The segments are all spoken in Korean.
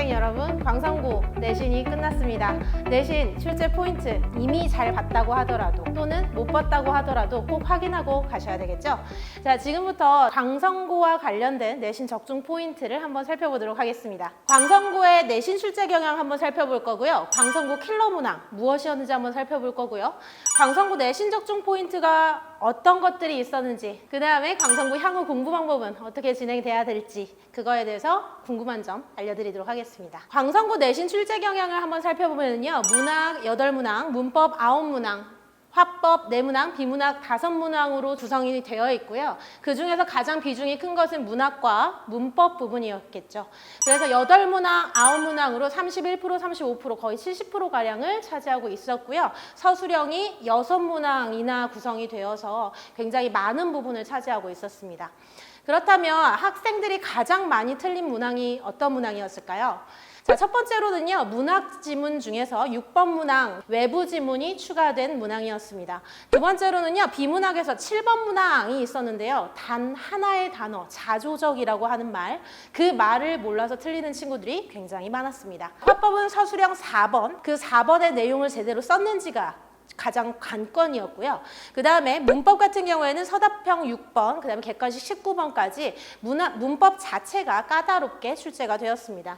학생 여러분, 광성고 내신이 끝났습니다. 내신 출제 포인트 이미 잘 봤다고 하더라도 또는 못 봤다고 하더라도 꼭 확인하고 가셔야 되겠죠? 자, 지금부터 광성고와 관련된 내신 적중 포인트를 한번 살펴보도록 하겠습니다. 광성고의 내신 출제 경향 한번 살펴볼 거고요. 광성고 킬러 문항 무엇이었는지 한번 살펴볼 거고요. 광성고 내신 적중 포인트가 어떤 것들이 있었는지, 그 다음에 광성고 향후 공부 방법은 어떻게 진행돼야 될지, 그거에 대해서 궁금한 점 알려드리도록 하겠습니다. 광성고 내신 출제 경향을 한번 살펴보면요. 문학 8문항, 문법 9문항, 화법 4문항, 비문학 5문항으로 구성이 되어 있고요. 그 중에서 가장 비중이 큰 것은 문학과 문법 부분이었겠죠. 그래서 8문항, 9문항으로 31%, 35%, 거의 70%가량을 차지하고 있었고요. 서술형이 6문항이나 구성이 되어서 굉장히 많은 부분을 차지하고 있었습니다. 그렇다면 학생들이 가장 많이 틀린 문항이 어떤 문항이었을까요? 자, 첫 번째로는요, 문학 지문 중에서 6번 문항 외부 지문이 추가된 문항이었습니다. 두 번째로는요, 비문학에서 7번 문항이 있었는데요. 단 하나의 단어, 자조적이라고 하는 말, 그 말을 몰라서 틀리는 친구들이 굉장히 많았습니다. 화법은 서술형 4번, 그 4번의 내용을 제대로 썼는지가 가장 관건이었고요. 그 다음에 문법 같은 경우에는 서답형 6번, 그 다음에 객관식 19번까지 문법 자체가 까다롭게 출제가 되었습니다.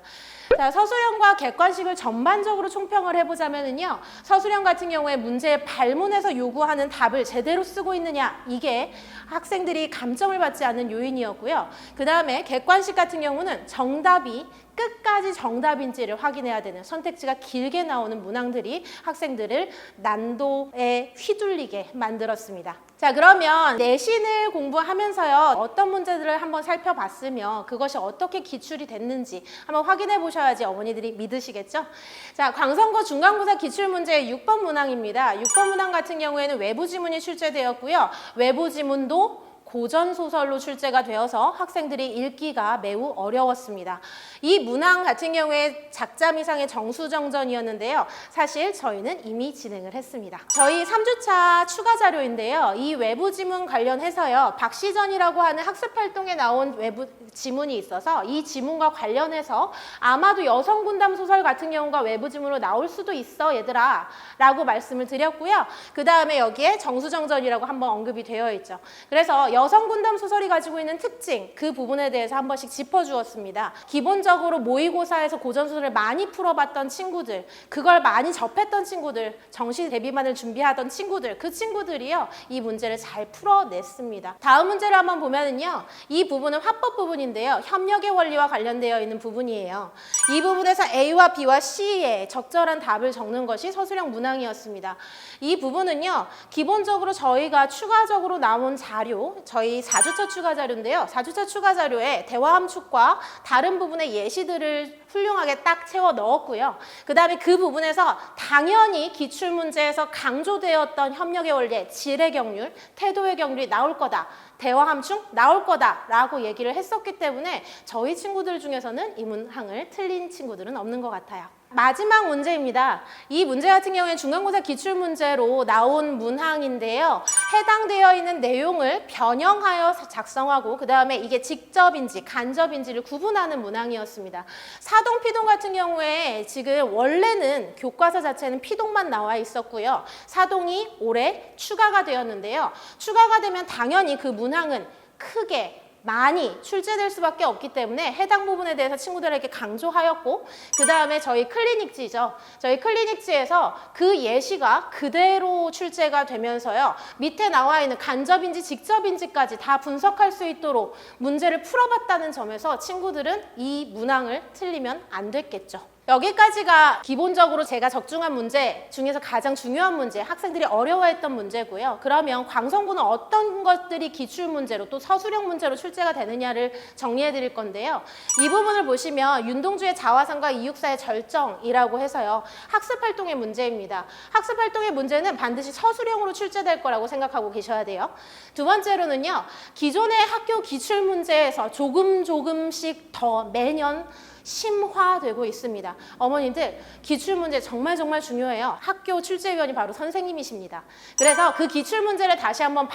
자, 서술형과 객관식을 전반적으로 총평을 해보자면요. 서술형 같은 경우에 문제의 발문에서 요구하는 답을 제대로 쓰고 있느냐, 이게 학생들이 감점을 받지 않는 요인이었고요. 그 다음에 객관식 같은 경우는 정답이 끝까지 정답인지를 확인해야 되는, 선택지가 길게 나오는 문항들이 학생들을 난도에 휘둘리게 만들었습니다. 자, 그러면 내신을 공부하면서요, 어떤 문제들을 한번 살펴봤으며 그것이 어떻게 기출이 됐는지 한번 확인해 보셔야지 어머니들이 믿으시겠죠? 자, 광성고 중간고사 기출문제 6번 문항입니다. 6번 문항 같은 경우에는 외부 지문이 출제되었고요. 외부 지문도 고전소설로 출제가 되어서 학생들이 읽기가 매우 어려웠습니다. 이 문항 같은 경우에 작자미상의 정수정전이었는데요. 사실 저희는 이미 진행을 했습니다. 저희 3주차 추가 자료인데요. 이 외부 지문 관련해서요. 박시전이라고 하는 학습활동에 나온 외부 지문이 있어서 이 지문과 관련해서 아마도 여성군담 소설 같은 경우가 외부 지문으로 나올 수도 있어 얘들아 라고 말씀을 드렸고요. 그 다음에 여기에 정수정전이라고 한번 언급이 되어 있죠. 그래서 여성군담 소설이 가지고 있는 특징, 그 부분에 대해서 한 번씩 짚어주었습니다. 기본적으로 모의고사에서 고전소설을 많이 풀어봤던 친구들, 그걸 많이 접했던 친구들, 정시 대비만을 준비하던 친구들, 그 친구들이요, 이 문제를 잘 풀어냈습니다. 다음 문제를 한번 보면은요, 이 부분은 화법 부분인데요. 협력의 원리와 관련되어 있는 부분이에요. 이 부분에서 A와 B와 C의 적절한 답을 적는 것이 서술형 문항이었습니다. 이 부분은요, 기본적으로 저희가 추가적으로 나온 자료, 저희 4주차 추가 자료인데요. 4주차 추가 자료에 대화 함축과 다른 부분의 예시들을 훌륭하게 딱 채워 넣었고요. 그 다음에 그 부분에서 당연히 기출문제에서 강조되었던 협력의 원리, 질의 경률, 태도의 경률이 나올 거다. 대화 함축 나올 거다라고 얘기를 했었기 때문에 저희 친구들 중에서는 이 문항을 틀린 친구들은 없는 것 같아요. 마지막 문제입니다. 이 문제 같은 경우에 중간고사 기출문제로 나온 문항인데요. 해당되어 있는 내용을 변형하여 작성하고 그 다음에 이게 직접인지 간접인지를 구분하는 문항이었습니다. 사동, 피동 같은 경우에 지금 원래는 교과서 자체는 피동만 나와 있었고요. 사동이 올해 추가가 되었는데요. 추가가 되면 당연히 그 문항은 크게 많이 출제될 수밖에 없기 때문에 해당 부분에 대해서 친구들에게 강조하였고, 그 다음에 저희 클리닉지죠. 저희 클리닉지에서 그 예시가 그대로 출제가 되면서요. 밑에 나와 있는 간접인지 직접인지까지 다 분석할 수 있도록 문제를 풀어봤다는 점에서 친구들은 이 문항을 틀리면 안 됐겠죠. 여기까지가 기본적으로 제가 적중한 문제 중에서 가장 중요한 문제, 학생들이 어려워했던 문제고요. 그러면 광성고는 어떤 것들이 기출문제로 또 서술형 문제로 출제가 되느냐를 정리해 드릴 건데요. 이 부분을 보시면 윤동주의 자화상과 이육사의 절정이라고 해서요. 학습활동의 문제입니다. 학습활동의 문제는 반드시 서술형으로 출제될 거라고 생각하고 계셔야 돼요. 두 번째로는요. 기존의 학교 기출문제에서 조금씩 더 매년 심화되고 있습니다. 어머님들 기출문제 정말 중요해요. 학교 출제위원이 바로 선생님이십니다. 그래서 그 기출문제를 다시 한번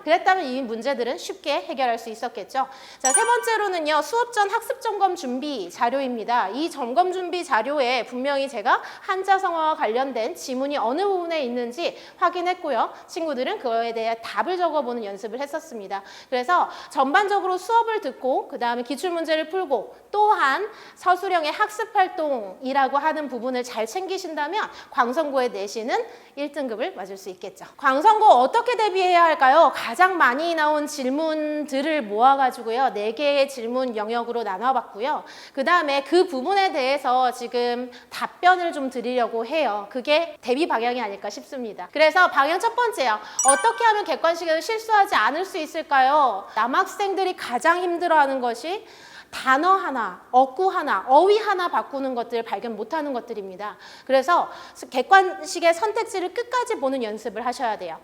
그랬다면 이 문제들은 쉽게 해결할 수 있었겠죠. 자, 세 번째로는요. 수업 전 학습 점검 준비 자료입니다. 이 점검 준비 자료에 분명히 제가 한자성어와 관련된 지문이 어느 부분에 있는지 확인했고요. 친구들은 그거에 대해 답을 적어보는 연습을 했었습니다. 그래서 전반적으로 수업을 듣고 그 다음에 기출문제를 풀고 또한 서술형의 학습활동이라고 하는 부분을 잘 챙기신다면 광성고에 내신은 1등급을 맞을 수 있겠죠. 광성고 어떻게 대비해야 할까요? 가장 많이 나온 질문들을 모아가지고요. 4개의 질문 영역으로 나눠봤고요. 그 다음에 그 부분에 대해서 지금 답변을 좀 드리려고 해요. 그게 대비 방향이 아닐까 싶습니다. 그래서 방향 첫 번째요. 어떻게 하면 객관식을 실수하지 않을 수 있을까요? 남학생들이 가장 힘들어하는 것이 단어 하나, 어구 하나, 어휘 하나 바꾸는 것들을 발견 못하는 것들입니다. 그래서 객관식의 선택지를 끝까지 보는 연습을 하셔야 돼요.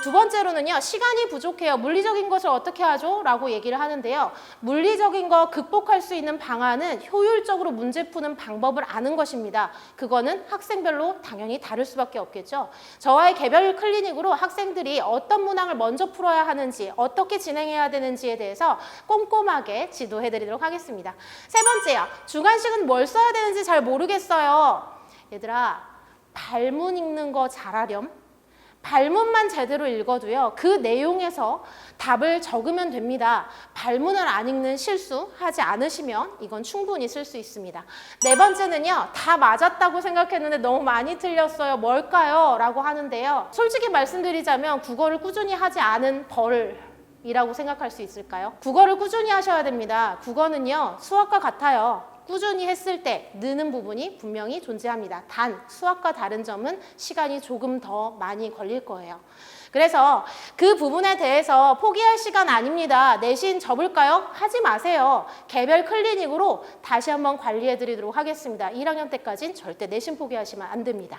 두 번째로는요. 시간이 부족해요. 물리적인 것을 어떻게 하죠? 라고 얘기를 하는데요. 물리적인 거 극복할 수 있는 방안은 효율적으로 문제 푸는 방법을 아는 것입니다. 그거는 학생별로 당연히 다를 수밖에 없겠죠. 저와의 개별 클리닉으로 학생들이 어떤 문항을 먼저 풀어야 하는지, 어떻게 진행해야 되는지에 대해서 꼼꼼하게 지도해드리도록 하겠습니다. 세 번째요. 주관식은 뭘 써야 되는지 잘 모르겠어요. 얘들아, 발문 읽는 거 잘하렴. 발문만 제대로 읽어도요. 그 내용에서 답을 적으면 됩니다. 발문을 안 읽는 실수하지 않으시면 이건 충분히 쓸 수 있습니다. 네 번째는요. 다 맞았다고 생각했는데 너무 많이 틀렸어요. 뭘까요? 라고 하는데요. 솔직히 말씀드리자면 국어를 꾸준히 하지 않은 이라고 생각할 수 있을까요? 국어를 꾸준히 하셔야 됩니다. 국어는요, 수학과 같아요. 꾸준히 했을 때 느는 부분이 분명히 존재합니다. 단, 수학과 다른 점은 시간이 조금 더 많이 걸릴 거예요. 그래서 그 부분에 대해서 포기할 시간 아닙니다. 내신 접을까요? 하지 마세요. 개별 클리닉으로 다시 한번 관리해 드리도록 하겠습니다. 1학년 때까지는 절대 내신 포기하시면 안 됩니다.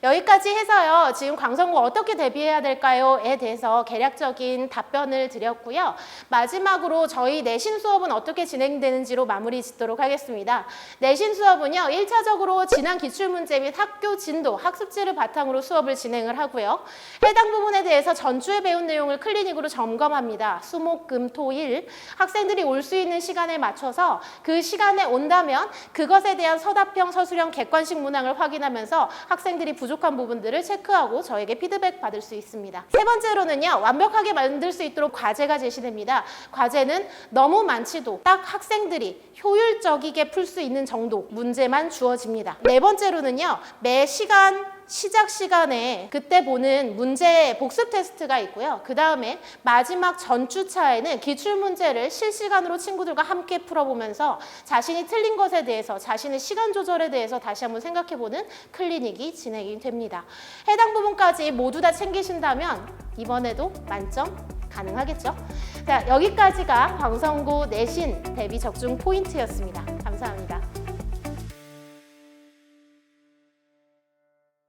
여기까지 해서요. 지금 광성고 어떻게 대비해야 될까요?에 대해서 개략적인 답변을 드렸고요. 마지막으로 저희 내신 수업은 어떻게 진행되는지로 마무리 짓도록 하겠습니다. 내신 수업은요. 1차적으로 지난 기출문제 및 학교 진도, 학습지를 바탕으로 수업을 진행을 하고요. 해당 부분에 대해서 전주에 배운 내용을 클리닉으로 점검합니다. 수, 목, 금, 토, 일. 학생들이 올 수 있는 시간에 맞춰서 그 시간에 온다면 그것에 대한 서답형, 서술형, 객관식 문항을 확인하면서 학생들이 부족한 부분들을 체크하고 저에게 피드백 받을 수 있습니다. 세 번째로는요. 완벽하게 만들 수 있도록 과제가 제시됩니다. 과제는 너무 많지도 딱 학생들이 효율적이게 풀 수 있는 정도 문제만 주어집니다. 네 번째로는요. 매 시간 시작 시간에 그때 보는 문제 복습 테스트가 있고요. 그 다음에 마지막 전주차에는 기출문제를 실시간으로 친구들과 함께 풀어보면서 자신이 틀린 것에 대해서 자신의 시간 조절에 대해서 다시 한번 생각해보는 클리닉이 진행이 됩니다. 해당 부분까지 모두 다 챙기신다면 이번에도 만점 가능하겠죠? 자, 여기까지가 광성고 내신 대비 적중 포인트였습니다. 감사합니다.